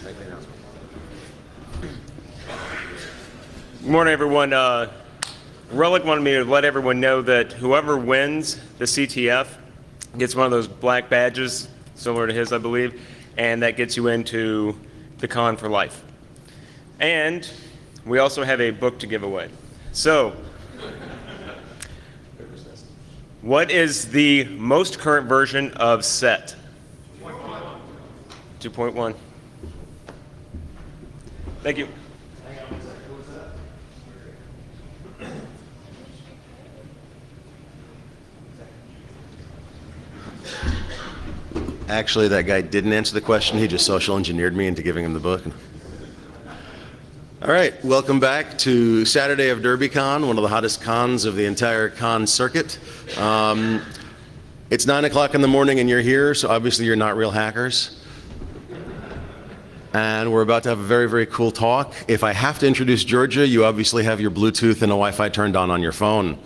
Good morning, everyone. Relic wanted me to let everyone know that whoever wins the CTF gets one of those black badges, similar to his, I believe, and that gets you into the con for life. And we also have a book to give away. So, what is the most current version of SET? 2.1. Thank you. Actually, that guy didn't answer the question. He just social engineered me into giving him the book. All right, welcome back to Saturday of DerbyCon, one of the hottest cons of the entire con circuit. It's 9 o'clock in the morning and you're here, so obviously you're not real hackers. And we're about to have a very, very cool talk. If I have to introduce Georgia, you obviously have your Bluetooth and a Wi-Fi turned on your phone.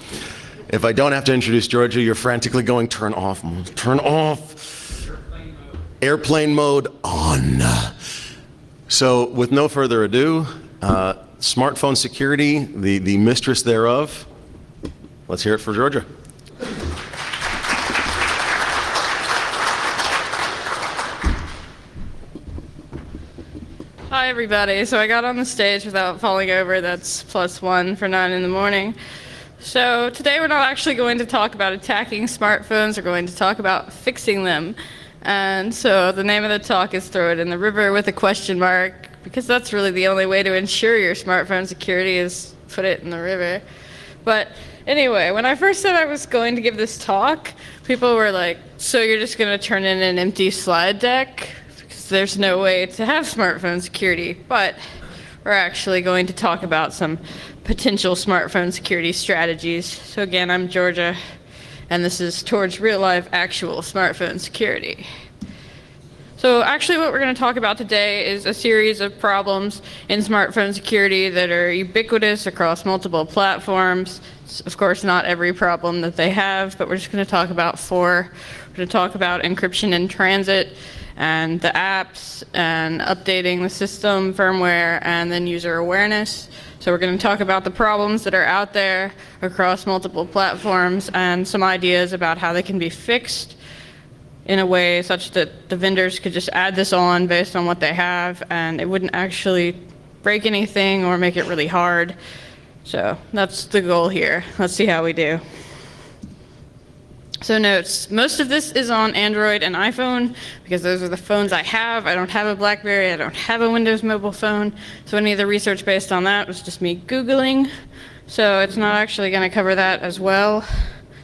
If I don't have to introduce Georgia, you're frantically going, turn off, turn off. Airplane mode on. So with no further ado, smartphone security, the mistress thereof. Let's hear it for Georgia. Hi everybody. So I got on the stage without falling over. That's +1 for 9 in the morning. So today we're not actually going to talk about attacking smartphones. We're going to talk about fixing them. And so the name of the talk is Throw It in the River with a question mark, because that's really the only way to ensure your smartphone security is put it in the river. But anyway, when I first said I was going to give this talk, people were like, so you're just going to turn in an empty slide deck? Because there's no way to have smartphone security. But we're actually going to talk about some potential smartphone security strategies. So again, I'm Georgia, and this is towards real-life actual smartphone security. So actually what we're going to talk about today is a series of problems in smartphone security that are ubiquitous across multiple platforms. It's, of course, not every problem that they have, but we're just going to talk about 4. We're going to talk about encryption in transit, and the apps, and updating the system, firmware, and then user awareness. So we're going to talk about the problems that are out there across multiple platforms and some ideas about how they can be fixed in a way such that the vendors could just add this on based on what they have and it wouldn't actually break anything or make it really hard. So that's the goal here. Let's see how we do. So notes, most of this is on Android and iPhone because those are the phones I have. I don't have a BlackBerry, I don't have a Windows mobile phone. So any of the research based on that was just me Googling. So it's not actually going to cover that as well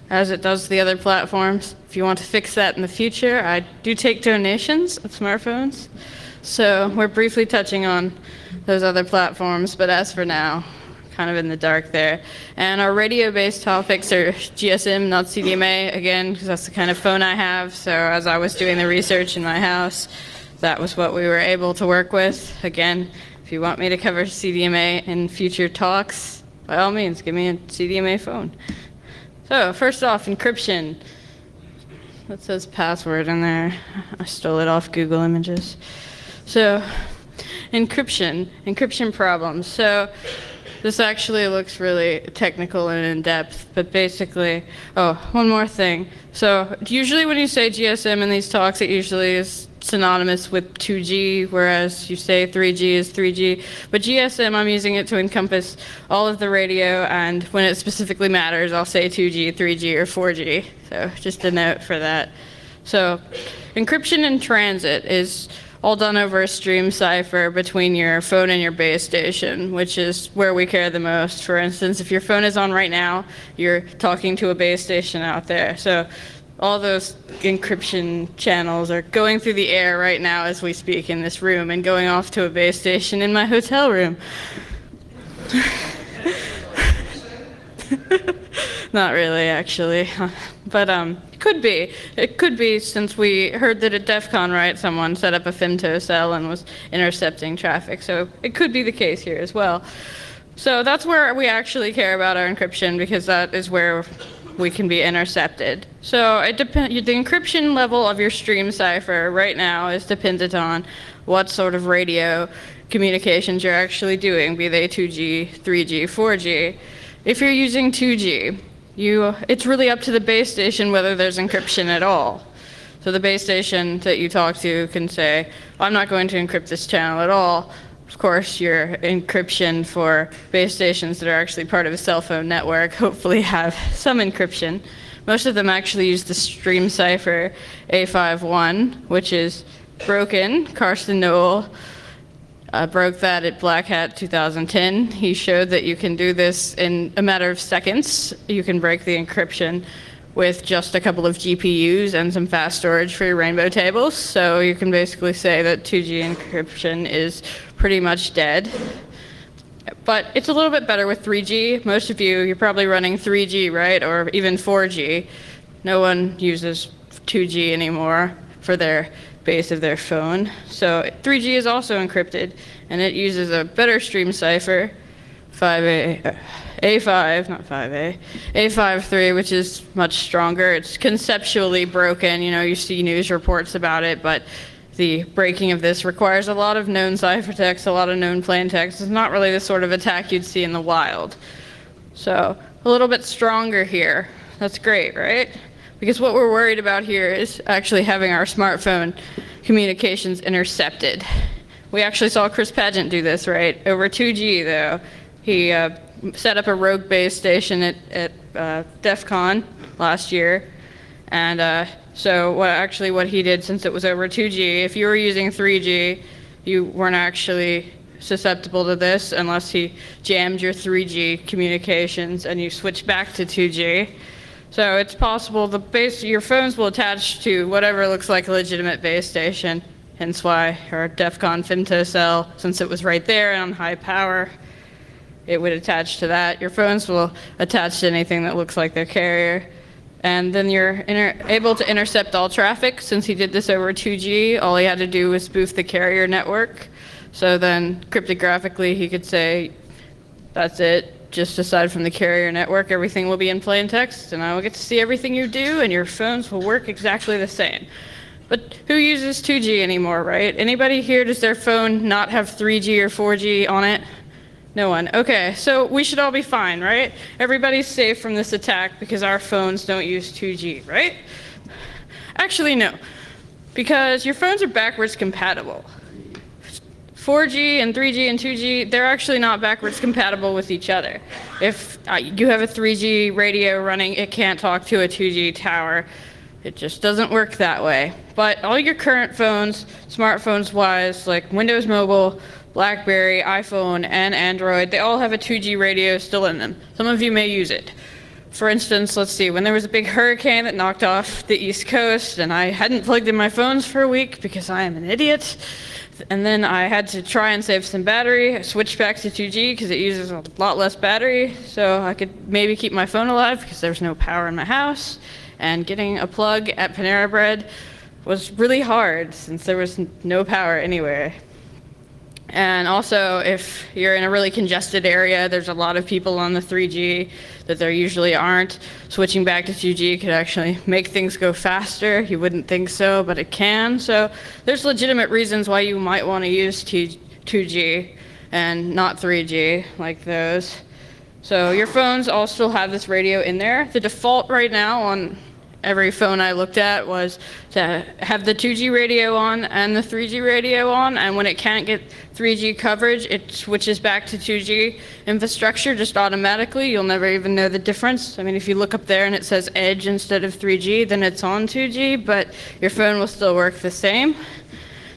as it does the other platforms. If you want to fix that in the future, I do take donations of smartphones. So we're briefly touching on those other platforms, but as for now, kind of in the dark there. And our radio-based topics are GSM, not CDMA, again, because that's the kind of phone I have. So as I was doing the research in my house, that was what we were able to work with. Again, if you want me to cover CDMA in future talks, by all means, give me a CDMA phone. So first off, encryption. That says password in there. I stole it off Google Images. So encryption problems. So this actually looks really technical and in-depth, but basically, oh, one more thing. So usually when you say GSM in these talks, it usually is synonymous with 2G, whereas you say 3G is 3G. But GSM, I'm using it to encompass all of the radio, and when it specifically matters, I'll say 2G, 3G, or 4G. So just a note for that. So encryption in transit is all done over a stream cipher between your phone and your base station, which is where we care the most. For instance, if your phone is on right now, you're talking to a base station out there. So all those encryption channels are going through the air right now as we speak in this room and going off to a base station in my hotel room. Not really, actually. But it could be. It could be, since we heard that at DEF CON, right, someone set up a femto cell and was intercepting traffic. So it could be the case here as well. So that's where we actually care about our encryption, because that is where we can be intercepted. So the encryption level of your stream cipher right now is dependent on what sort of radio communications you're actually doing, be they 2G, 3G, 4G. If you're using 2G, it's really up to the base station whether there's encryption at all. So the base station that you talk to can say, I'm not going to encrypt this channel at all. Of course, your encryption for base stations that are actually part of a cell phone network hopefully have some encryption. Most of them actually use the stream cipher A51, which is broken. Carsten Noel broke that at Black Hat 2010. He showed that you can do this in a matter of seconds. You can break the encryption with just a couple of GPUs and some fast storage for your rainbow tables. So you can basically say that 2G encryption is pretty much dead. But it's a little bit better with 3G. Most of you're probably running 3G, right? Or even 4G. No one uses 2G anymore for their base of their phone. So 3G is also encrypted, and it uses a better stream cipher, A5, not 5A, A53, which is much stronger. It's conceptually broken. You see news reports about it, but the breaking of this requires a lot of known ciphertext, a lot of known plaintext. It's not really the sort of attack you'd see in the wild. So a little bit stronger here. That's great, right? Because what we're worried about here is actually having our smartphone communications intercepted. We actually saw Chris Pageant do this, right? Over 2G, though. He set up a rogue base station at DEF CON last year. And so what he did, since it was over 2G, if you were using 3G, you weren't actually susceptible to this unless he jammed your 3G communications and you switched back to 2G. So it's possible your phones will attach to whatever looks like a legitimate base station, hence why our DEF CON femtocell, since it was right there on high power, it would attach to that. Your phones will attach to anything that looks like their carrier. And then you're able to intercept all traffic. Since he did this over 2G, all he had to do was spoof the carrier network. So then cryptographically, he could say, that's it. Just aside from the carrier network, everything will be in plain text, and I will get to see everything you do, and your phones will work exactly the same. But who uses 2G anymore, right? Anybody here, does their phone not have 3G or 4G on it? No one. Okay, so we should all be fine, right? Everybody's safe from this attack because our phones don't use 2G, right? Actually, no, because your phones are backwards compatible. 4G and 3G and 2G, they're actually not backwards compatible with each other. If you have a 3G radio running, it can't talk to a 2G tower. It just doesn't work that way. But all your current phones, smartphones-wise, like Windows Mobile, BlackBerry, iPhone, and Android, they all have a 2G radio still in them. Some of you may use it. For instance, let's see, when there was a big hurricane that knocked off the East Coast, and I hadn't plugged in my phones for a week because I am an idiot, and then I had to try and save some battery. I switched back to 2G because it uses a lot less battery, so I could maybe keep my phone alive because there was no power in my house. And getting a plug at Panera Bread was really hard since there was no power anywhere. And also, if you're in a really congested area, there's a lot of people on the 3G that there usually aren't. Switching back to 2G could actually make things go faster. You wouldn't think so, but it can. So there's legitimate reasons why you might want to use 2G and not 3G, like those. So your phones all still have this radio in there. The default right now on every phone I looked at was to have the 2G radio on and the 3G radio on, and when it can't get 3G coverage, it switches back to 2G infrastructure just automatically. You'll never even know the difference. I mean, if you look up there and it says Edge instead of 3G, then it's on 2G, but your phone will still work the same.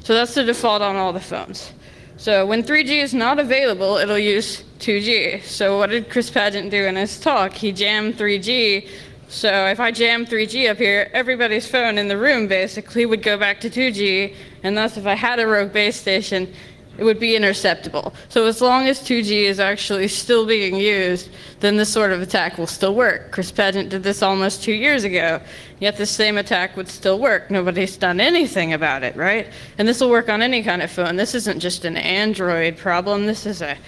So that's the default on all the phones. So when 3G is not available, it'll use 2G. So what did Chris Pageant do in his talk? He jammed 3G. So if I jam 3G up here, everybody's phone in the room basically would go back to 2G, and thus if I had a rogue base station, it would be interceptable. So as long as 2G is actually still being used, then this sort of attack will still work. Chris Pageant did this almost 2 years ago, yet the same attack would still work. Nobody's done anything about it, right? And this will work on any kind of phone. This isn't just an Android problem. This is a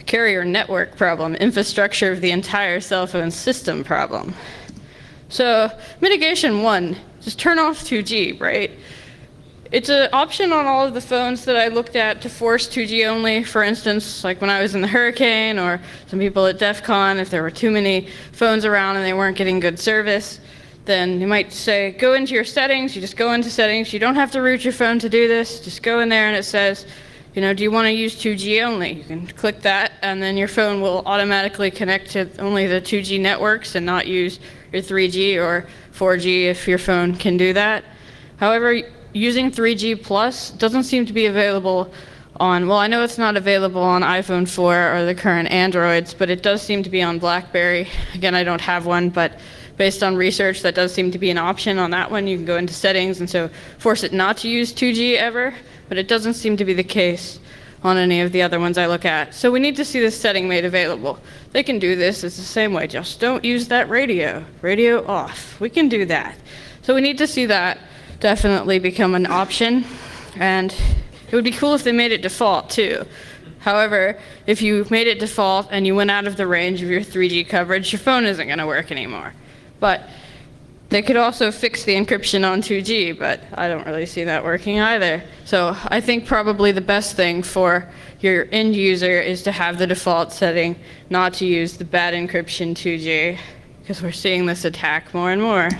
carrier network problem, infrastructure of the entire cell phone system problem. So mitigation 1, just turn off 2G, right? It's an option on all of the phones that I looked at to force 2G only. For instance, like when I was in the hurricane, or some people at DEF CON, if there were too many phones around and they weren't getting good service, then you might say, go into your settings. You just go into settings. You don't have to root your phone to do this. Just go in there and it says, do you want to use 2G only? You can click that, and then your phone will automatically connect to only the 2G networks and not use your 3G or 4G if your phone can do that. However, using 3G Plus doesn't seem to be available on, well, I know it's not available on iPhone 4 or the current Androids, but it does seem to be on BlackBerry. Again, I don't have one, but based on research, that does seem to be an option on that one. You can go into settings and so force it not to use 2G ever, but it doesn't seem to be the case on any of the other ones I look at. So we need to see this setting made available. They can do this. It's the same way. Just don't use that radio. Radio off. We can do that. So we need to see that definitely become an option, and it would be cool if they made it default too. However, if you made it default and you went out of the range of your 3G coverage, your phone isn't going to work anymore. But they could also fix the encryption on 2G, but I don't really see that working either. So I think probably the best thing for your end user is to have the default setting not to use the bad encryption 2G, because we're seeing this attack more and more.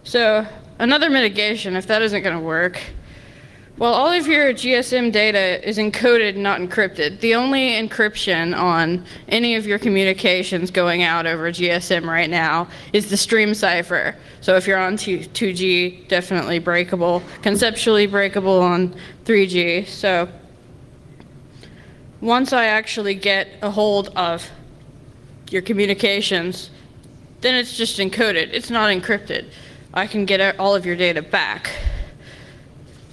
So another mitigation, if that isn't going to work, well, all of your GSM data is encoded, not encrypted. The only encryption on any of your communications going out over GSM right now is the stream cipher. So if you're on 2G, definitely breakable, conceptually breakable on 3G. So once I actually get a hold of your communications, then it's just encoded. It's not encrypted. I can get all of your data back.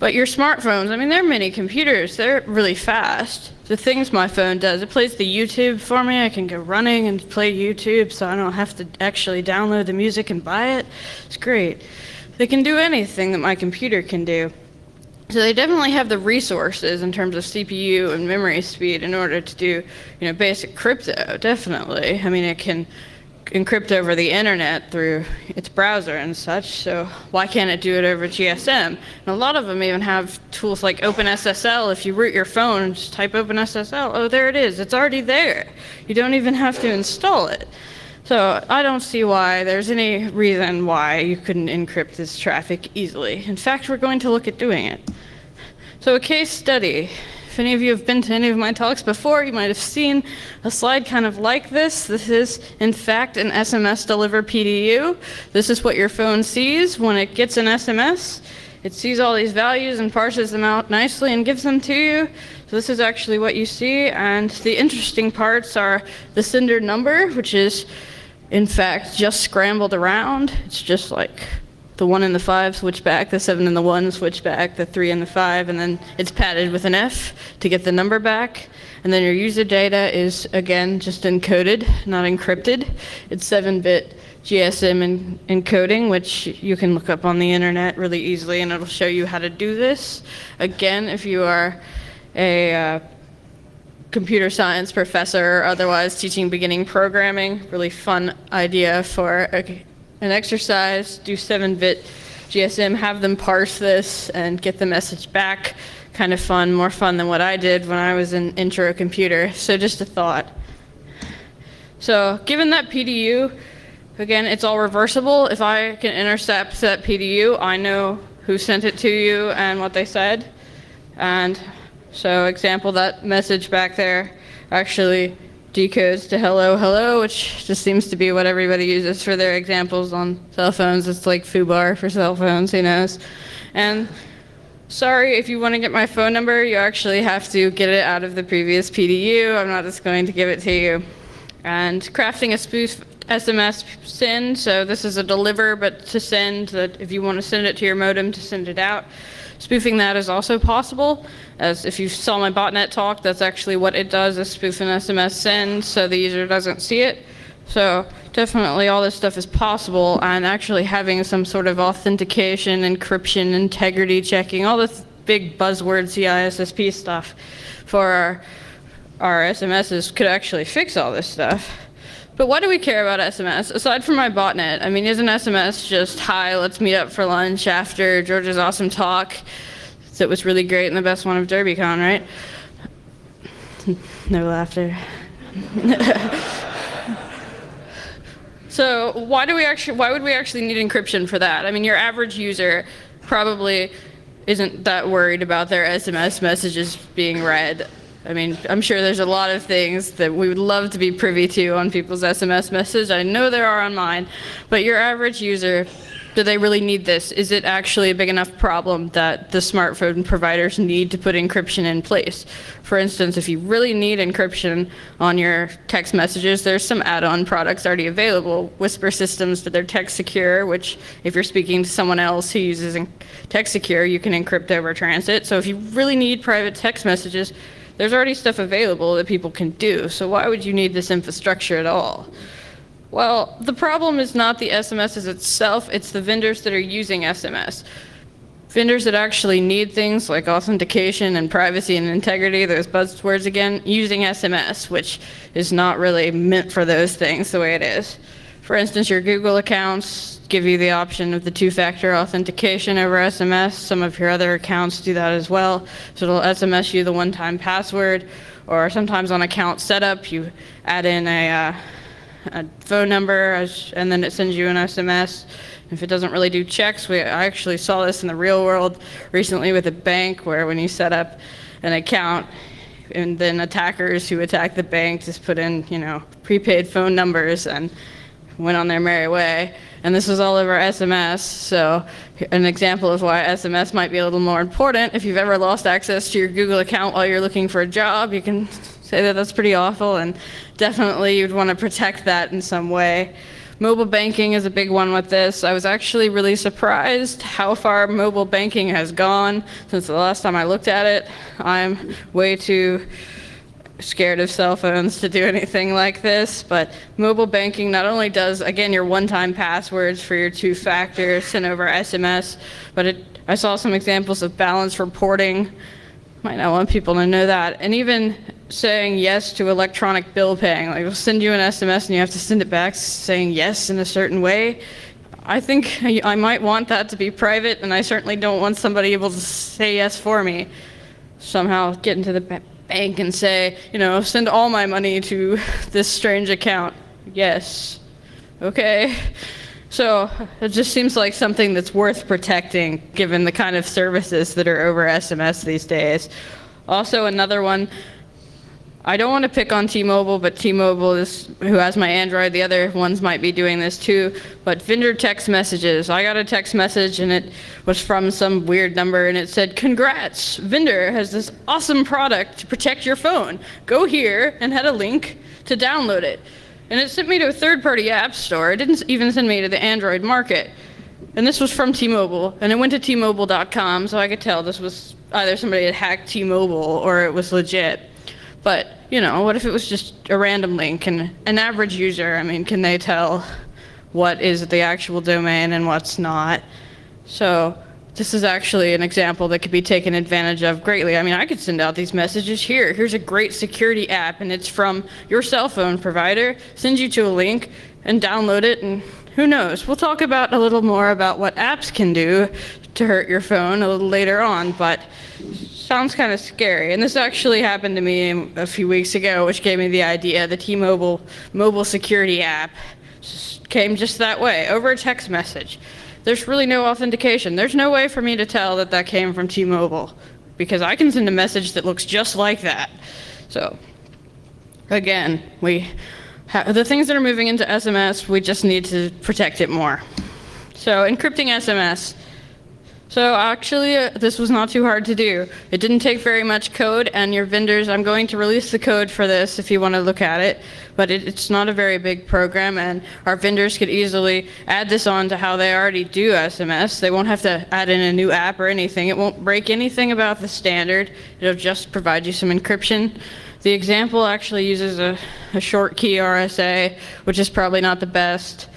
But your smartphones, I mean, they're mini computers. They're really fast. The things my phone does, it plays the YouTube for me. I can go running and play YouTube so I don't have to actually download the music and buy it. It's great. They can do anything that my computer can do. So they definitely have the resources in terms of CPU and memory speed in order to do, basic crypto, definitely. I mean, it can encrypt over the internet through its browser and such, so why can't it do it over GSM? And a lot of them even have tools like OpenSSL. If you root your phone, just type OpenSSL, oh, there it is, it's already there. You don't even have to install it. So I don't see why there's any reason why you couldn't encrypt this traffic easily. In fact, we're going to look at doing it. So a case study. If any of you have been to any of my talks before, you might have seen a slide kind of like this. This is, in fact, an SMS deliver PDU. This is what your phone sees when it gets an SMS. It sees all these values and parses them out nicely and gives them to you. So this is actually what you see, and the interesting parts are the sender number, which is, in fact, just scrambled around. It's just like the 1 and the 5 switch back, the 7 and the 1 switch back, the 3 and the 5, and then it's padded with an F to get the number back. And then your user data is, again, just encoded, not encrypted. It's 7-bit GSM encoding, which you can look up on the internet really easily, and it'll show you how to do this. Again, if you are a computer science professor or otherwise teaching beginning programming, really fun idea for an exercise. Do 7-bit GSM, have them parse this and get the message back. Kind of fun, more fun than what I did when I was in intro computer. So just a thought. So given that PDU, again, it's all reversible. If I can intercept that PDU, I know who sent it to you and what they said. And so example, that message back there actually decodes to hello, hello, which just seems to be what everybody uses for their examples on cell phones. It's like foobar for cell phones, who knows. And sorry, if you want to get my phone number, you actually have to get it out of the previous PDU. I'm not just going to give it to you. And crafting a spoof SMS send, so this is a deliver, but to send, that if you want to send it to your modem to send it out. Spoofing that is also possible, as if you saw my botnet talk, that's actually what it does, is spoof an SMS send so the user doesn't see it. So definitely all this stuff is possible, and actually having some sort of authentication, encryption, integrity checking, all this big buzzword CISSP stuff for our SMSs could actually fix all this stuff. But why do we care about SMS? Aside from my botnet, I mean, isn't SMS just, hi, let's meet up for lunch after George's awesome talk that was really great and the best one of DerbyCon, right? No laughter. So why would we actually need encryption for that? I mean, your average user probably isn't that worried about their SMS messages being read. I mean, I'm sure there's a lot of things that we would love to be privy to on people's SMS message. I know there are on mine, but your average user, do they really need this? Is it actually a big enough problem that the smartphone providers need to put encryption in place? For instance, if you really need encryption on your text messages, there's some add-on products already available. Whisper systems that they're text secure, which if you're speaking to someone else who uses text secure, you can encrypt over transit. So if you really need private text messages, there's already stuff available that people can do. So why would you need this infrastructure at all? Well, the problem is not the SMSs itself, it's the vendors that are using SMS. Vendors that actually need things like authentication and privacy and integrity, those buzzwords again, using SMS, which is not really meant for those things the way it is. For instance, your Google accounts give you the option of the two-factor authentication over SMS. Some of your other accounts do that as well. So it'll SMS you the one-time password, or sometimes on account setup, you add in a phone number, and then it sends you an SMS. If it doesn't really do checks, I actually saw this in the real world recently with a bank where when you set up an account, and then attackers who attack the bank just put in, prepaid phone numbers and went on their merry way. And this was all over SMS, so an example of why SMS might be a little more important. If you've ever lost access to your Google account while you're looking for a job, you can say that that's pretty awful, and definitely you'd want to protect that in some way. Mobile banking is a big one with this. I was actually really surprised how far mobile banking has gone since the last time I looked at it. I'm way too scared of cell phones to do anything like this, but mobile banking not only does, again, your one-time passwords for your two-factor sent over SMS, but I saw some examples of balance reporting. Might not want people to know that. And even saying yes to electronic bill paying. Like, we'll send you an SMS and you have to send it back saying yes in a certain way. I think I might want that to be private, and I certainly don't want somebody able to say yes for me. Somehow get into the bank and say, send all my money to this strange account. Yes. Okay. So it just seems like something that's worth protecting given the kind of services that are over SMS these days. Also, another one, I don't want to pick on T-Mobile, but T-Mobile is who has my Android. The other ones might be doing this too. But vendor text messages. I got a text message and it was from some weird number and it said, "Congrats, vendor has this awesome product to protect your phone. Go here," and had a link to download it. And it sent me to a third-party app store. It didn't even send me to the Android market. And this was from T-Mobile, and it went to T-Mobile.com, so I could tell this was either somebody had hacked T-Mobile or it was legit. But, what if it was just a random link? And an average user, I mean, can they tell what is the actual domain and what's not? So this is actually an example that could be taken advantage of greatly. I mean, I could send out these messages here. Here's a great security app, and it's from your cell phone provider. Send you to a link and download it, and who knows? We'll talk about a little more about what apps can do to hurt your phone a little later on, but sounds kind of scary. And this actually happened to me a few weeks ago, which gave me the idea. The T-Mobile mobile security app came just that way, over a text message. There's really no authentication. There's no way for me to tell that that came from T-Mobile because I can send a message that looks just like that. So again, the things that are moving into SMS, we just need to protect it more. So encrypting SMS. So actually, this was not too hard to do. It didn't take very much code, and your vendors, I'm going to release the code for this if you want to look at it, but it's not a very big program, and our vendors could easily add this on to how they already do SMS. They won't have to add in a new app or anything. It won't break anything about the standard. It'll just provide you some encryption. The example actually uses a short key RSA, which is probably not the best.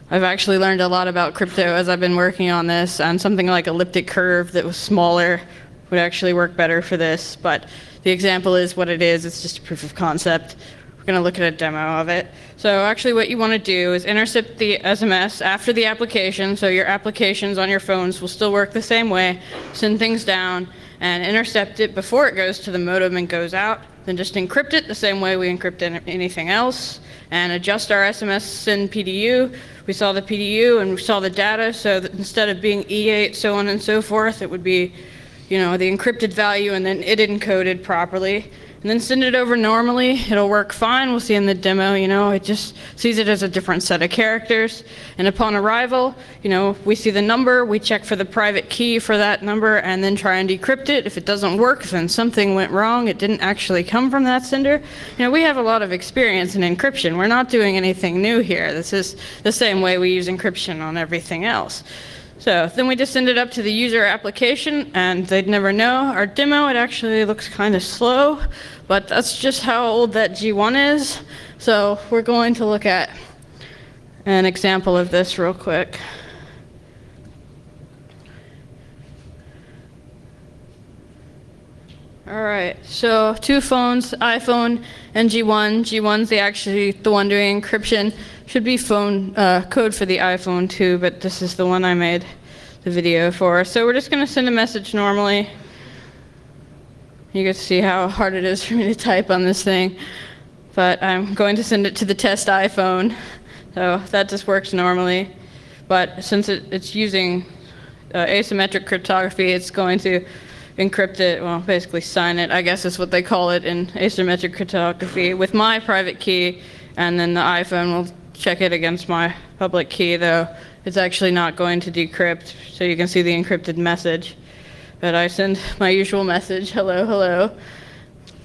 I've actually learned a lot about crypto as I've been working on this, and something like elliptic curve that was smaller would actually work better for this, but the example is what it is. It's just a proof of concept. We going to look at a demo of it. So actually what you want to do is intercept the SMS after the application, so your applications on your phones will still work the same way, send things down, and intercept it before it goes to the modem and goes out, then just encrypt it the same way we encrypt anything else, and adjust our SMS send PDU. We saw the PDU and we saw the data, so that instead of being E8, so on and so forth, it would be, you know, the encrypted value and then it encoded properly. And then send it over normally. It'll work fine. We'll see in the demo, you know, it just sees it as a different set of characters. And upon arrival, you know, we see the number, we check for the private key for that number and then try and decrypt it. If it doesn't work, then something went wrong. It didn't actually come from that sender. You know, we have a lot of experience in encryption. We're not doing anything new here. This is the same way we use encryption on everything else. So then we just send it up to the user application and they'd never know. Our demo, it actually looks kind of slow, but that's just how old that G1 is. So we're going to look at an example of this real quick. All right, so two phones, iPhone and G1. G1's actually the one doing encryption. Should be phone code for the iPhone too, but this is the one I made the video for. So we're just going to send a message normally. You can see how hard it is for me to type on this thing, but I'm going to send it to the test iPhone. So that just works normally, but since it's using asymmetric cryptography, it's going to encrypt it, well, basically sign it, I guess is what they call it in asymmetric cryptography, with my private key, and then the iPhone will check it against my public key, though it's actually not going to decrypt, so you can see the encrypted message. But I send my usual message, hello, hello,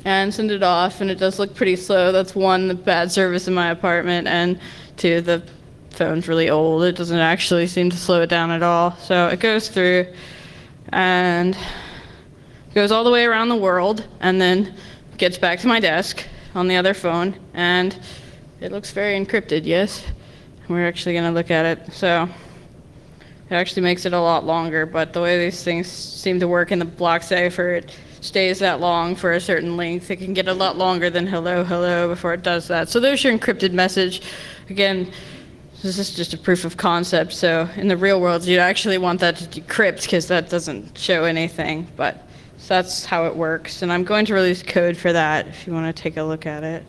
and send it off, and it does look pretty slow. That's one, the bad service in my apartment, and two, the phone's really old. It doesn't actually seem to slow it down at all. So it goes through, and goes all the way around the world, and then gets back to my desk on the other phone, and it looks very encrypted, yes. We're actually going to look at it. So it actually makes it a lot longer, but the way these things seem to work in the block cipher, it stays that long for a certain length. It can get a lot longer than hello, hello before it does that. So there's your encrypted message. Again, this is just a proof of concept, so in the real world, you'd actually want that to decrypt because that doesn't show anything, but so that's how it works. And I'm going to release code for that if you want to take a look at it.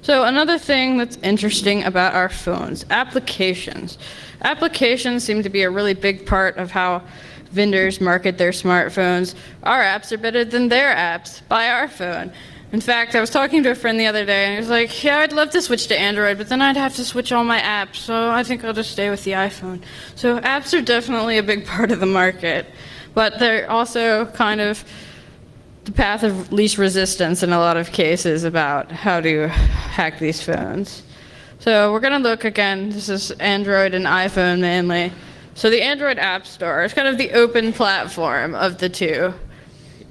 So another thing that's interesting about our phones, applications. Applications seem to be a really big part of how vendors market their smartphones. Our apps are better than their apps by our phone. In fact, I was talking to a friend the other day, and he was like, yeah, I'd love to switch to Android, but then I'd have to switch all my apps, so I think I'll just stay with the iPhone. So apps are definitely a big part of the market, but they're also kind of the path of least resistance in a lot of cases about how to hack these phones. So we're going to look again, this is Android and iPhone mainly. So the Android App Store is kind of the open platform of the two.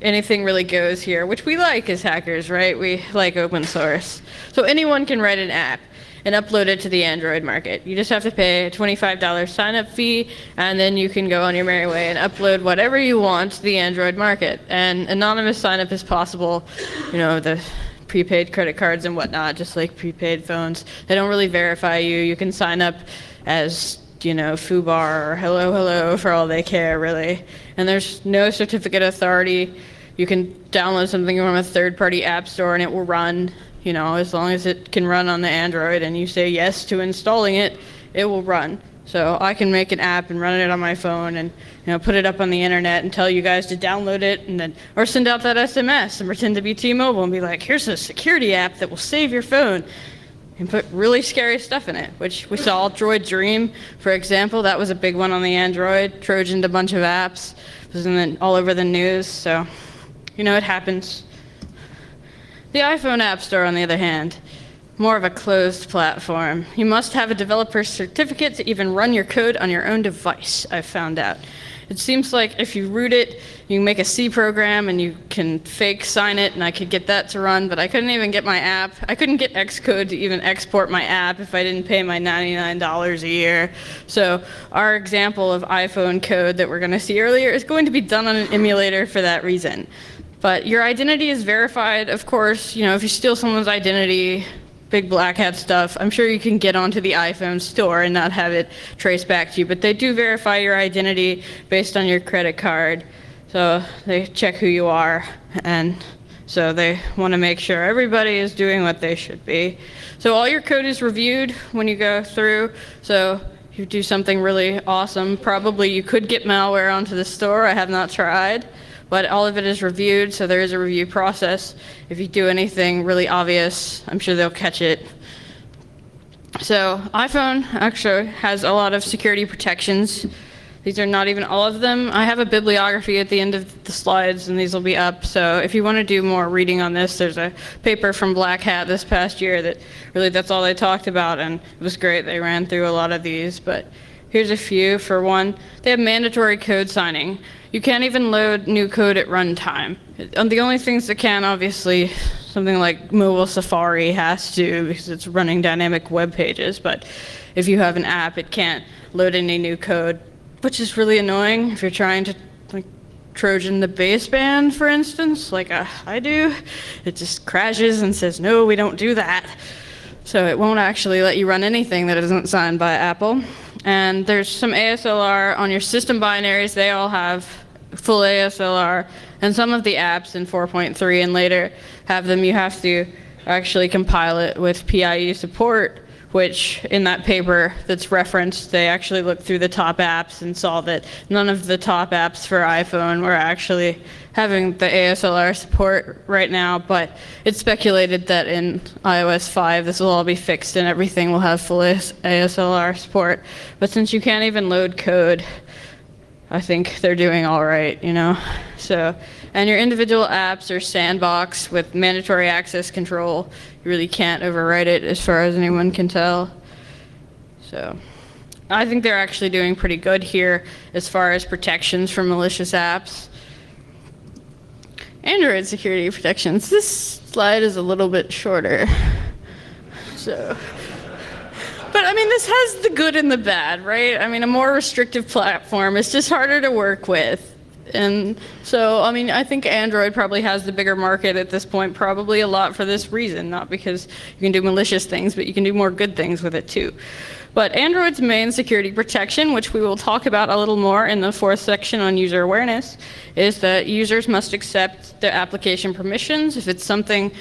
Anything really goes here, which we like as hackers, right? We like open source. So anyone can write an app and upload it to the Android market. You just have to pay a $25 sign-up fee, and then you can go on your merry way and upload whatever you want to the Android market. And anonymous sign-up is possible, you know, the prepaid credit cards and whatnot, just like prepaid phones. They don't really verify you. You can sign up as, you know, foobar or hello, hello for all they care, really. And there's no certificate authority. You can download something from a third-party app store and it will run, you know, as long as it can run on the Android and you say yes to installing it, it will run. So I can make an app and run it on my phone and, you know, put it up on the internet and tell you guys to download it, and then, or send out that SMS and pretend to be T-Mobile and be like, here's a security app that will save your phone, and put really scary stuff in it, which we saw Droid Dream, for example. That was a big one on the Android. Trojaned a bunch of apps. It was all over the news, so, you know, it happens. The iPhone App Store, on the other hand, more of a closed platform. You must have a developer's certificate to even run your code on your own device, I've found out. It seems like if you root it, you can make a C program and you can fake sign it, and I could get that to run, but I couldn't even get my app. I couldn't get Xcode to even export my app if I didn't pay my $99 a year. So our example of iPhone code that we're going to see earlier is going to be done on an emulator for that reason. But your identity is verified, of course. You know, if you steal someone's identity, big black hat stuff, I'm sure you can get onto the iPhone store and not have it traced back to you. But they do verify your identity based on your credit card. So they check who you are, and so they want to make sure everybody is doing what they should be. So all your code is reviewed when you go through. So if you do something really awesome, probably you could get malware onto the store. I have not tried. But all of it is reviewed, so there is a review process. If you do anything really obvious, I'm sure they'll catch it. So iPhone actually has a lot of security protections. These are not even all of them. I have a bibliography at the end of the slides, and these will be up. So if you want to do more reading on this, there's a paper from Black Hat this past year that really that's all they talked about, and it was great. They ran through a lot of these, but here's a few. For one, they have mandatory code signing. You can't even load new code at runtime. The only things that can, obviously, something like mobile Safari has to because it's running dynamic web pages, but if you have an app, it can't load any new code, which is really annoying if you're trying to like Trojan the baseband, for instance, like I do. It just crashes and says, no, we don't do that. So it won't actually let you run anything that isn't signed by Apple. And there's some ASLR on your system binaries. They all have full ASLR. And some of the apps in 4.3 and later have them. You have to actually compile it with PIE support, which in that paper that's referenced, they actually looked through the top apps and saw that none of the top apps for iPhone were actually having the ASLR support right now, but it's speculated that in iOS 5 this will all be fixed and everything will have full ASLR support. But since you can't even load code, I think they're doing all right, you know? So, and your individual apps are sandboxed with mandatory access control. You really can't overwrite it as far as anyone can tell. So, I think they're actually doing pretty good here as far as protections from malicious apps. Android security protections. This slide is a little bit shorter. So, but I mean, this has the good and the bad, right? I mean, a more restrictive platform is just harder to work with. And so, I mean, I think Android probably has the bigger market at this point, probably a lot for this reason, not because you can do malicious things, but you can do more good things with it too. But Android's main security protection, which we will talk about a little more in the fourth section on user awareness, is that users must accept the application permissions. If it's something,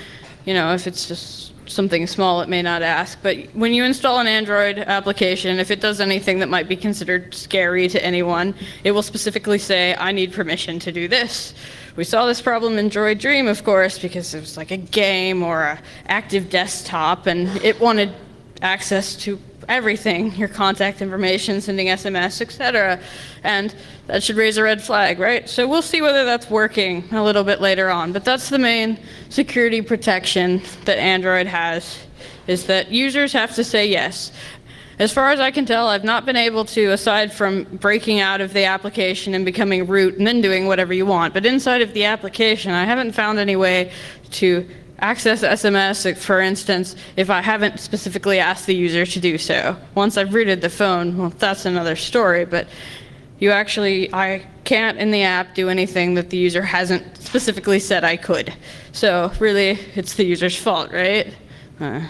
you know, if it's just something small, it may not ask. But when you install an Android application, if it does anything that might be considered scary to anyone, it will specifically say, I need permission to do this. We saw this problem in Droid Dream, of course, because it was like a game or an active desktop, and it wanted access to everything, your contact information, sending SMS, etc. And that should raise a red flag, right? So we'll see whether that's working a little bit later on. But that's the main security protection that Android has, is that users have to say yes. As far as I can tell, I've not been able to, aside from breaking out of the application and becoming root and then doing whatever you want, but inside of the application, I haven't found any way to access SMS, for instance, if I haven't specifically asked the user to do so. Once I've rooted the phone, well, that's another story, but I can't in the app do anything that the user hasn't specifically said I could. So really, it's the user's fault, right? No.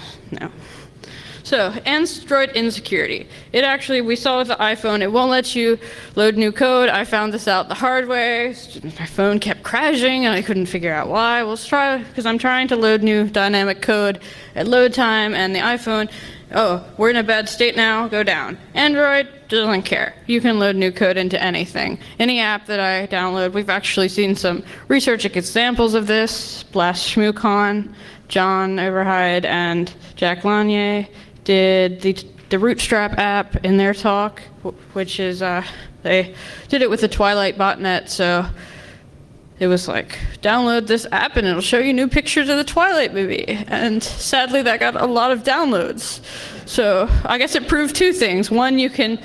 So, Android insecurity. It actually, we saw with the iPhone, it won't let you load new code. I found this out the hard way. My phone kept crashing and I couldn't figure out why. Well, let's try, because I'm trying to load new dynamic code at load time, and the iPhone, oh, we're in a bad state now, go down. Android doesn't care. You can load new code into anything. Any app that I download, we've actually seen some research examples of this. Blast ShmooCon, John Overhyde and Jack Lanier did the Rootstrap app in their talk, which is, they did it with the Twilight botnet, so it was like, download this app and it'll show you new pictures of the Twilight movie. And sadly, that got a lot of downloads. So I guess it proved two things. One, you can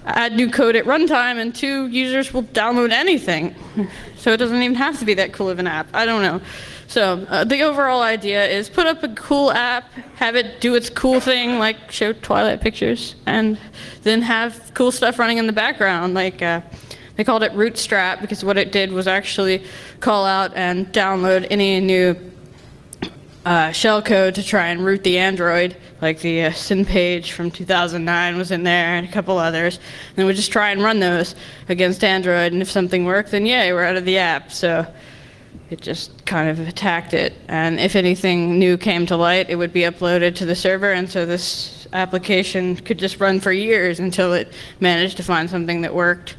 add new code at runtime, and two, users will download anything. So it doesn't even have to be that cool of an app. I don't know. So the overall idea is put up a cool app, have it do its cool thing, like show Twilight pictures, and then have cool stuff running in the background, like They called it Rootstrap because what it did was actually call out and download any new shellcode to try and root the Android, like the SynPage from 2009 was in there and a couple others. And then we just try and run those against Android, and if something worked, then yay, we're out of the app. So it just kind of attacked it. And if anything new came to light, it would be uploaded to the server, and so this application could just run for years until it managed to find something that worked.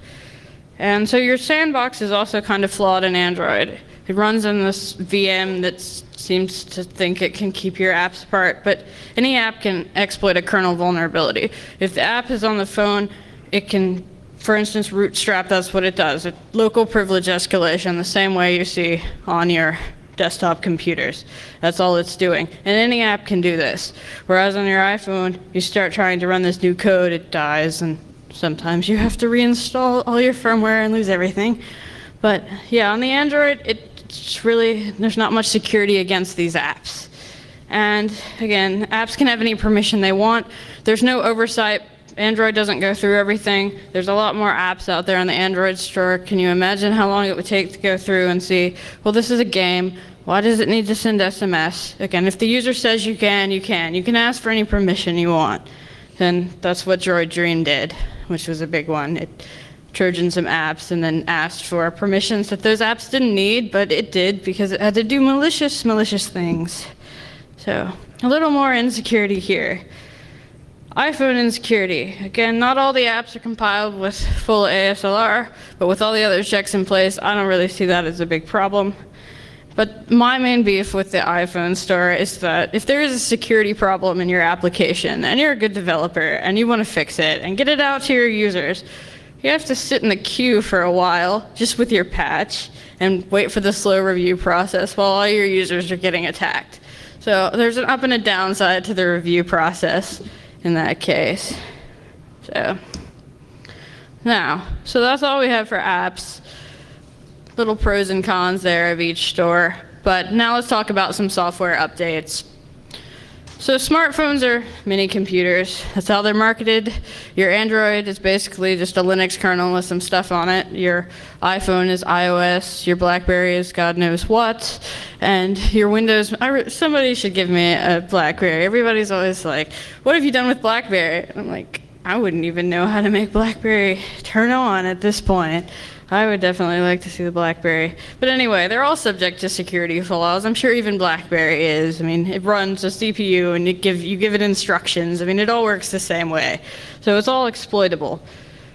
And so your sandbox is also kind of flawed in Android. It runs in this VM that seems to think it can keep your apps apart, but any app can exploit a kernel vulnerability. If the app is on the phone, it can, for instance, Rootstrap, that's what it does. It's local privilege escalation, the same way you see on your desktop computers. That's all it's doing. And any app can do this. Whereas on your iPhone, you start trying to run this new code, it dies, and sometimes you have to reinstall all your firmware and lose everything. But yeah, on the Android, it's really, there's not much security against these apps. And again, apps can have any permission they want. There's no oversight. Android doesn't go through everything. There's a lot more apps out there on the Android store. Can you imagine how long it would take to go through and see, well, this is a game. Why does it need to send SMS? Again, if the user says you can, you can. You can ask for any permission you want. And that's what Droid Dream did, which was a big one. It Trojaned some apps and then asked for permissions that those apps didn't need, but it did because it had to do malicious things. So a little more insecurity here. iPhone insecurity. Again, not all the apps are compiled with full ASLR, but with all the other checks in place, I don't really see that as a big problem. But my main beef with the iPhone store is that if there is a security problem in your application and you're a good developer and you want to fix it and get it out to your users, you have to sit in the queue for a while just with your patch and wait for the slow review process while all your users are getting attacked. So there's an up and a downside to the review process in that case. So that's all we have for apps. Little pros and cons there of each store. But now let's talk about some software updates. So smartphones are mini computers. That's how they're marketed. Your Android is basically just a Linux kernel with some stuff on it. Your iPhone is iOS. Your BlackBerry is God knows what. And your Windows, somebody should give me a BlackBerry. Everybody's always like, what have you done with BlackBerry? And I'm like, I wouldn't even know how to make BlackBerry turn on at this point. I would definitely like to see the BlackBerry. But anyway, they're all subject to security flaws. I'm sure even BlackBerry is. I mean, it runs a CPU and you give it instructions. I mean, it all works the same way. So it's all exploitable.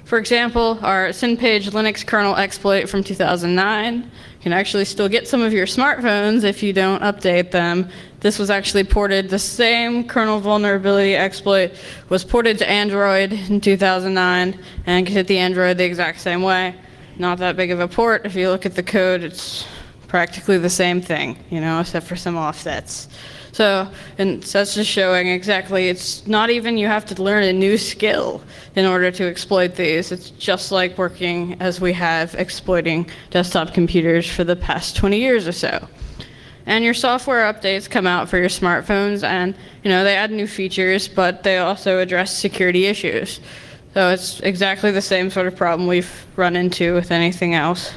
For example, our SynPage Linux kernel exploit from 2009 can actually still get some of your smartphones if you don't update them. This was actually ported, the same kernel vulnerability exploit was ported to Android in 2009 and could hit the Android the exact same way. Not that big of a port. If you look at the code, it's practically the same thing, except for some offsets. So, and that's just showing exactly, it's not even you have to learn a new skill in order to exploit these. It's just like working as we have exploiting desktop computers for the past 20 years or so. And your software updates come out for your smartphones and, they add new features, but they also address security issues. So it's exactly the same sort of problem we've run into with anything else.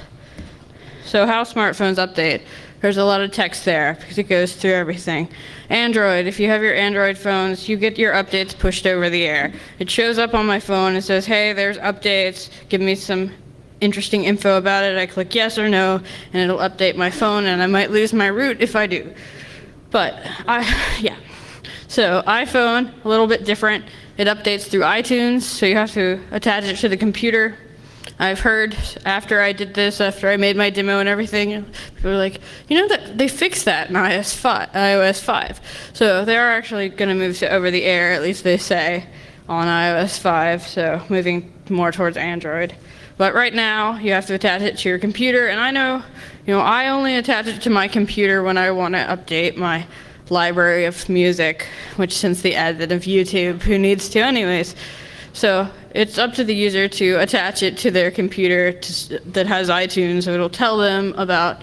So how smartphones update? There's a lot of text there because it goes through everything. Android, if you have your Android phones, you get your updates pushed over the air. It shows up on my phone and says, hey, there's updates, give me some interesting info about it. I click yes or no, and it'll update my phone, and I might lose my root if I do. But, So iPhone, a little bit different. It updates through iTunes, so you have to attach it to the computer. I've heard after I did this, after I made my demo and everything, people were like, that they fixed that in iOS 5. So they are actually going to move to over the air, at least they say, on iOS 5, so moving more towards Android. But right now, you have to attach it to your computer, and I know, I only attach it to my computer when I want to update my library of music, which since the advent of YouTube, who needs to anyways? So it's up to the user to attach it to their computer that has iTunes, so it'll tell them about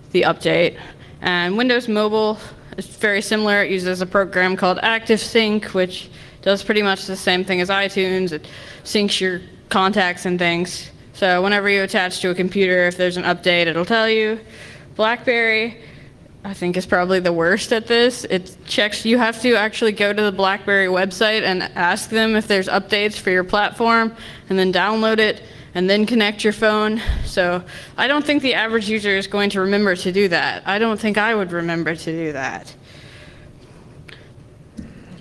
the update. And Windows Mobile is very similar. It uses a program called ActiveSync, which does pretty much the same thing as iTunes. It syncs your contacts and things. So whenever you attach to a computer, if there's an update, it'll tell you. BlackBerry, I think, is probably the worst at this. It checks, you have to actually go to the BlackBerry website and ask them if there's updates for your platform, and then download it, and then connect your phone. So I don't think the average user is going to remember to do that. I don't think I would remember to do that.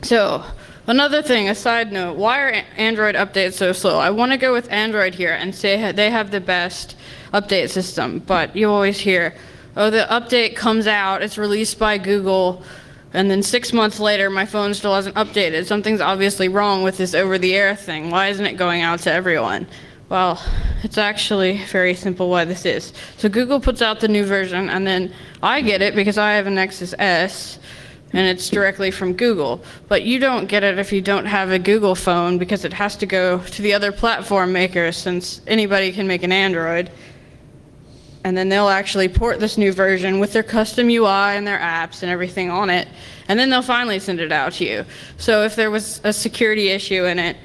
So another thing, a side note, why are Android updates so slow? I want to go with Android here and say they have the best update system, but you always hear, oh, the update comes out, it's released by Google, and then 6 months later my phone still hasn't updated. Something's obviously wrong with this over-the-air thing. Why isn't it going out to everyone? Well, it's actually very simple why this is. So Google puts out the new version, and then I get it because I have a Nexus S, and it's directly from Google. But you don't get it if you don't have a Google phone, because it has to go to the other platform makers, since anybody can make an Android. And then they'll actually port this new version with their custom UI and their apps and everything on it, and then they'll finally send it out to you. So if there was a security issue in it,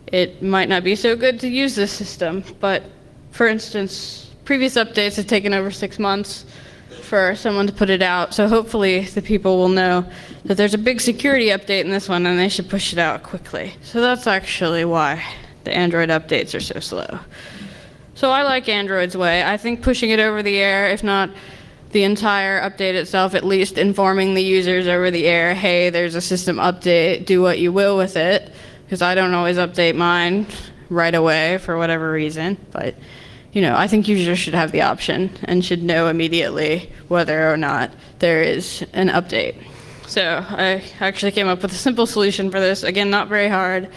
it might not be so good to use this system. But for instance, previous updates have taken over 6 months for someone to put it out, so hopefully the people will know that there's a big security update in this one and they should push it out quickly. So that's actually why the Android updates are so slow. So I like Android's way. I think pushing it over the air, if not the entire update itself, at least informing the users over the air, hey, there's a system update, do what you will with it, because I don't always update mine right away for whatever reason. But you know, I think users should have the option and should know immediately whether or not there is an update. So I actually came up with a simple solution for this. Again, not very hard.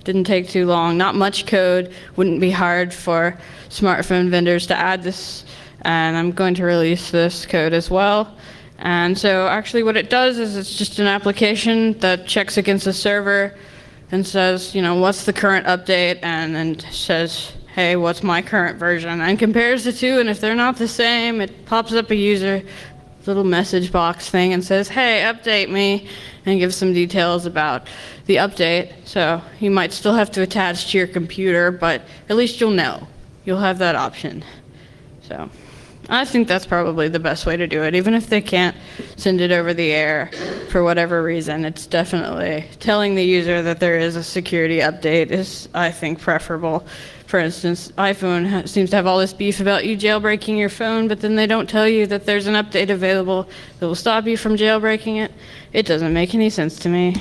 Didn't take too long. Not much code. Wouldn't be hard for smartphone vendors to add this. And I'm going to release this code as well. And so actually what it does is it's just an application that checks against the server and says, you know, what's the current update, and then says, hey, what's my current version, and compares the two, and if they're not the same, it pops up a user little message box thing and says, hey, update me, and gives some details about the update. So you might still have to attach to your computer, but at least you'll know. You'll have that option. So I think that's probably the best way to do it. Even if they can't send it over the air for whatever reason, it's definitely telling the user that there is a security update is, I think, preferable. For instance, iPhone seems to have all this beef about you jailbreaking your phone, but then they don't tell you that there's an update available that will stop you from jailbreaking it. It doesn't make any sense to me.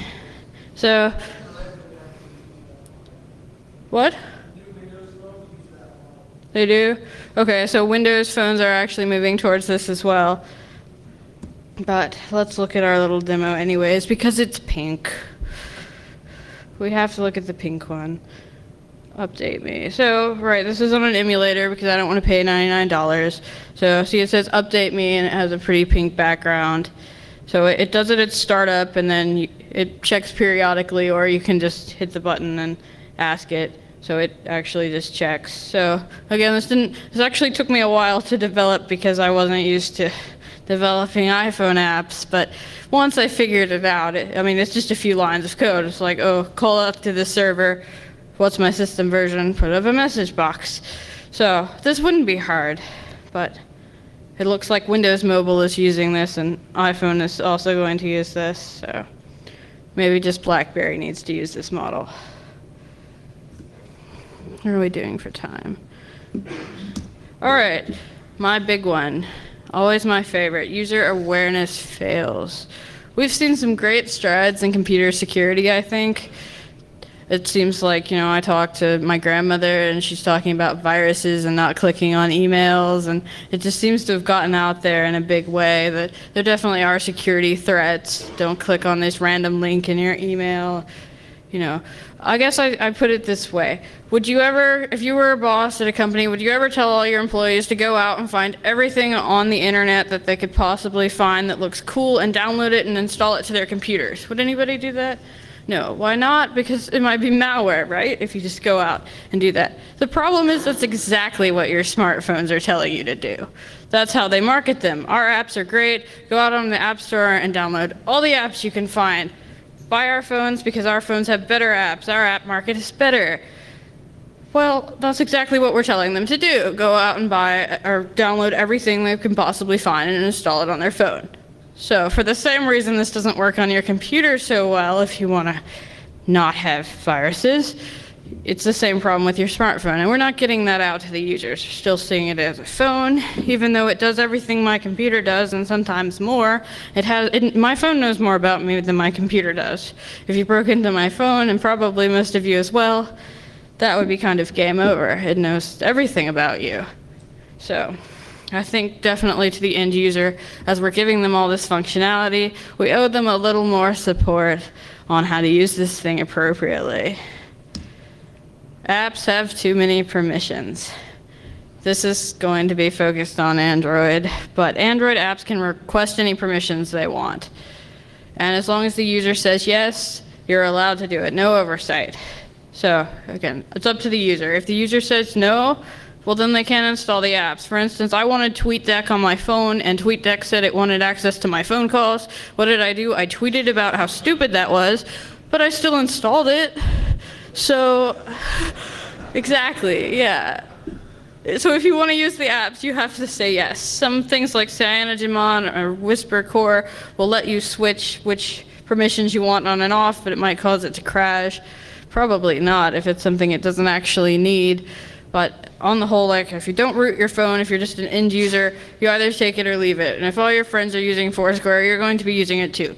So, what? They do? Okay, so Windows phones are actually moving towards this as well. But let's look at our little demo anyways, because it's pink. We have to look at the pink one. Update me. So, right, this is on an emulator because I don't want to pay $99. So, see, it says update me, and it has a pretty pink background. So it does it at startup, and then it checks periodically, or you can just hit the button and ask it. So it actually just checks. So again, this actually took me a while to develop because I wasn't used to developing iPhone apps. But once I figured it out, I mean, it's just a few lines of code. It's like, oh, call up to the server. What's my system version? Put up a message box. So this wouldn't be hard, but it looks like Windows Mobile is using this, and iPhone is also going to use this. So maybe just BlackBerry needs to use this model. What are we doing for time? All right, my big one, always my favorite, user awareness fails. We've seen some great strides in computer security, I think. It seems like, you know, I talked to my grandmother and she's talking about viruses and not clicking on emails, and it just seems to have gotten out there in a big way that there definitely are security threats. Don't click on this random link in your email. You know, I guess I put it this way. Would you ever, if you were a boss at a company, would you ever tell all your employees to go out and find everything on the internet that they could possibly find that looks cool and download it and install it to their computers? Would anybody do that? No. Why not? Because it might be malware, right? If you just go out and do that. The problem is that's exactly what your smartphones are telling you to do. That's how they market them. Our apps are great. Go out on the App Store and download all the apps you can find. Buy our phones because our phones have better apps. Our app market is better. Well, that's exactly what we're telling them to do. Go out and buy or download everything they can possibly find and install it on their phone. So for the same reason this doesn't work on your computer so well, if you want to not have viruses, it's the same problem with your smartphone. And we're not getting that out to the users. We're still seeing it as a phone, even though it does everything my computer does and sometimes more. My phone knows more about me than my computer does. If you broke into my phone, and probably most of you as well, that would be kind of game over. It knows everything about you. So I think definitely to the end user, as we're giving them all this functionality, we owe them a little more support on how to use this thing appropriately. Apps have too many permissions. This is going to be focused on Android, but Android apps can request any permissions they want. And as long as the user says yes, you're allowed to do it, no oversight. So again, it's up to the user. If the user says no, well then they can't install the apps. For instance, I wanted TweetDeck on my phone and TweetDeck said it wanted access to my phone calls. What did I do? I tweeted about how stupid that was, but I still installed it. So, exactly, yeah. So if you want to use the apps, you have to say yes. Some things like CyanogenMod or Whisper Core will let you switch which permissions you want on and off, but it might cause it to crash. Probably not if it's something it doesn't actually need. But on the whole, like if you don't root your phone, if you're just an end user, you either take it or leave it. And if all your friends are using Foursquare, you're going to be using it too.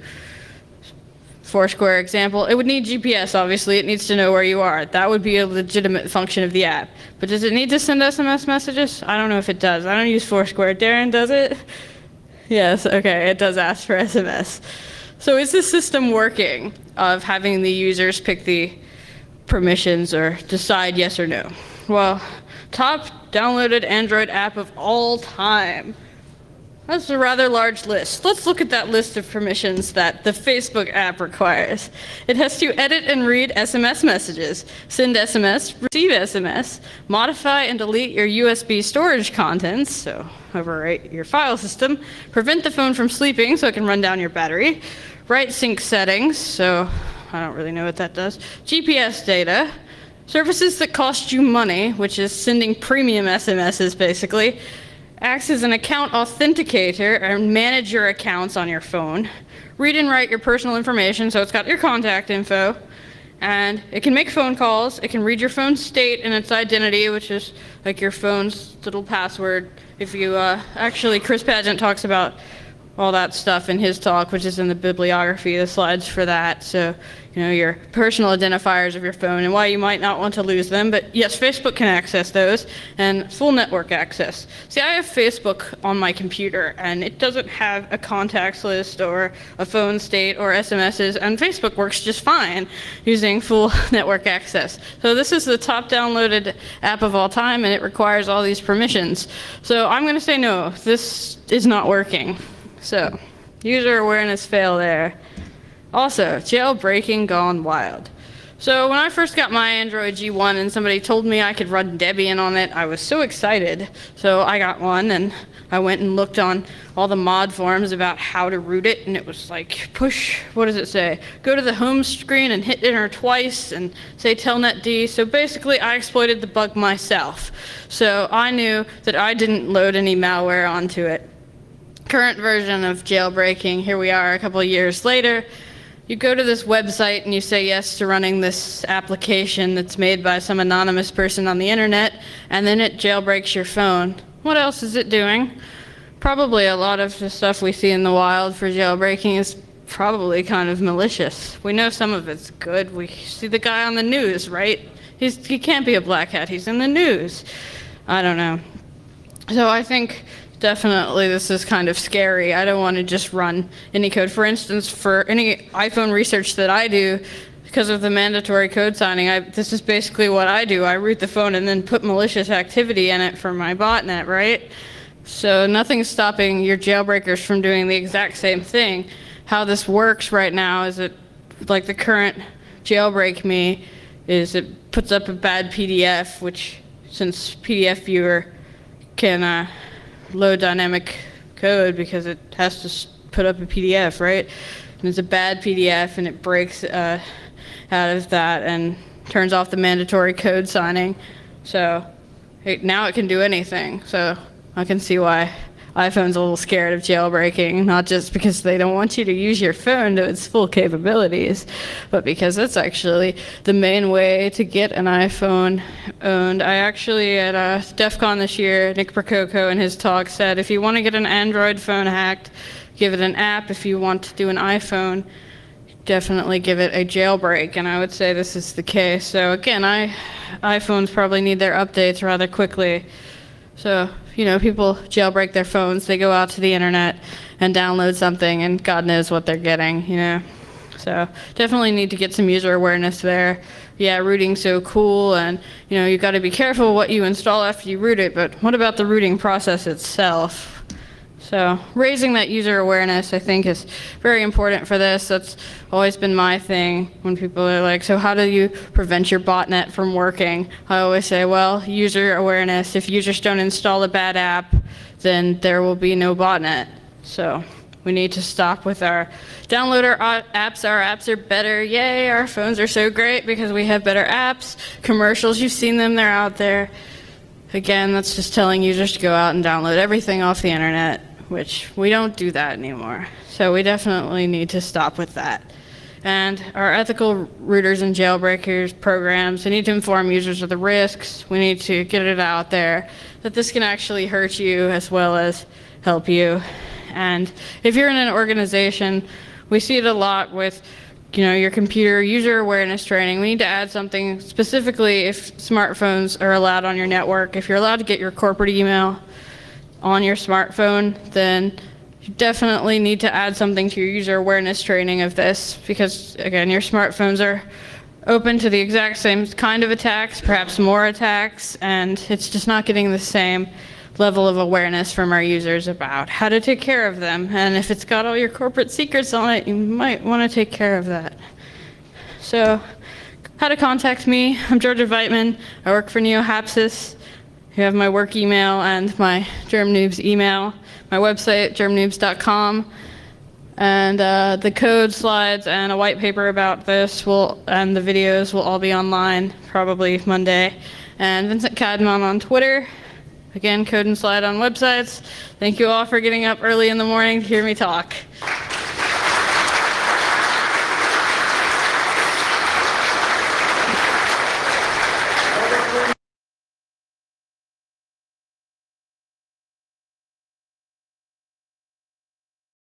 Foursquare example, it would need GPS, obviously. It needs to know where you are. That would be a legitimate function of the app. But does it need to send SMS messages? I don't know if it does. I don't use Foursquare. Darren, does it? Yes, okay, it does ask for SMS. So is this system working of having the users pick the permissions or decide yes or no? Well, top downloaded Android app of all time. That's a rather large list. Let's look at that list of permissions that the Facebook app requires. It has to edit and read SMS messages, send SMS, receive SMS, modify and delete your USB storage contents, so overwrite your file system, prevent the phone from sleeping so it can run down your battery, write sync settings, so I don't really know what that does, GPS data, services that cost you money, which is sending premium SMSs basically, acts as an account authenticator and manage your accounts on your phone, read and write your personal information, so it's got your contact info, and it can make phone calls, it can read your phone state and its identity, which is like your phone's little password. If you actually, Chris Pageant talks about all that stuff in his talk, which is in the bibliography, the slides for that. So, you know, your personal identifiers of your phone and why you might not want to lose them. But yes, Facebook can access those and full network access. See, I have Facebook on my computer and it doesn't have a contacts list or a phone state or SMSs, and Facebook works just fine using full network access. So this is the top downloaded app of all time and it requires all these permissions. So I'm going to say no, this is not working. So, user awareness fail there. Also, jailbreaking gone wild. So when I first got my Android G1 and somebody told me I could run Debian on it, I was so excited. So I got one and I went and looked on all the mod forums about how to root it, and it was like, push, what does it say? Go to the home screen and hit enter twice and say telnet D. So basically I exploited the bug myself. So I knew that I didn't load any malware onto it. Current version of jailbreaking, here we are a couple of years later. You go to this website and you say yes to running this application that's made by some anonymous person on the internet, and then it jailbreaks your phone. What else is it doing? Probably a lot of the stuff we see in the wild for jailbreaking is probably kind of malicious. We know some of it's good. We see the guy on the news, right? He can't be a black hat, he's in the news. I don't know. So I think definitely this is kind of scary. I don't want to just run any code. For instance, for any iPhone research that I do, because of the mandatory code signing, this is basically what I do. I root the phone and then put malicious activity in it for my botnet, right? So nothing's stopping your jailbreakers from doing the exact same thing. How this works right now is it, like the current jailbreak me, is it puts up a bad PDF, which since PDF viewer can load dynamic code because it has to put up a PDF, right? And it's a bad PDF and it breaks out of that and turns off the mandatory code signing. So now it can do anything. So I can see why iPhone's a little scared of jailbreaking, not just because they don't want you to use your phone to its full capabilities, but because that's actually the main way to get an iPhone owned. I actually, at DEF CON this year, Nick Prococo in his talk said, if you want to get an Android phone hacked, give it an app. If you want to do an iPhone, definitely give it a jailbreak, and I would say this is the case. So again, iPhones probably need their updates rather quickly. So, people jailbreak their phones, they go out to the internet and download something, and God knows what they're getting, So definitely need to get some user awareness there. Yeah, rooting's so cool, and, you got to be careful what you install after you root it, but what about the rooting process itself? So raising that user awareness, I think, is very important for this. That's always been my thing when people are like, so how do you prevent your botnet from working? I always say, well, user awareness. If users don't install a bad app, then there will be no botnet. So we need to stop with our download our apps. Our apps are better. Yay, our phones are so great because we have better apps. Commercials, you've seen them, they're out there. Again, that's just telling users to go out and download everything off the internet, which we don't do that anymore. So we definitely need to stop with that. And our ethical rooters and jailbreakers programs, we need to inform users of the risks. We need to get it out there that this can actually hurt you as well as help you. And if you're in an organization, we see it a lot with your computer user awareness training. We need to add something specifically if smartphones are allowed on your network. If you're allowed to get your corporate email on your smartphone, then you definitely need to add something to your user awareness training of this, because again, your smartphones are open to the exact same kind of attacks, perhaps more attacks, and it's just not getting the same level of awareness from our users about how to take care of them. And if it's got all your corporate secrets on it, you might want to take care of that. So how to contact me, I'm Georgia Weidman. I work for NeoHapsis. You have my work email and my GermNoobs email, my website, germnoobs.com, and the code slides and a white paper about this and the videos will all be online, probably Monday. And Vincent Cadman on Twitter. Again, code and slide on websites. Thank you all for getting up early in the morning to hear me talk.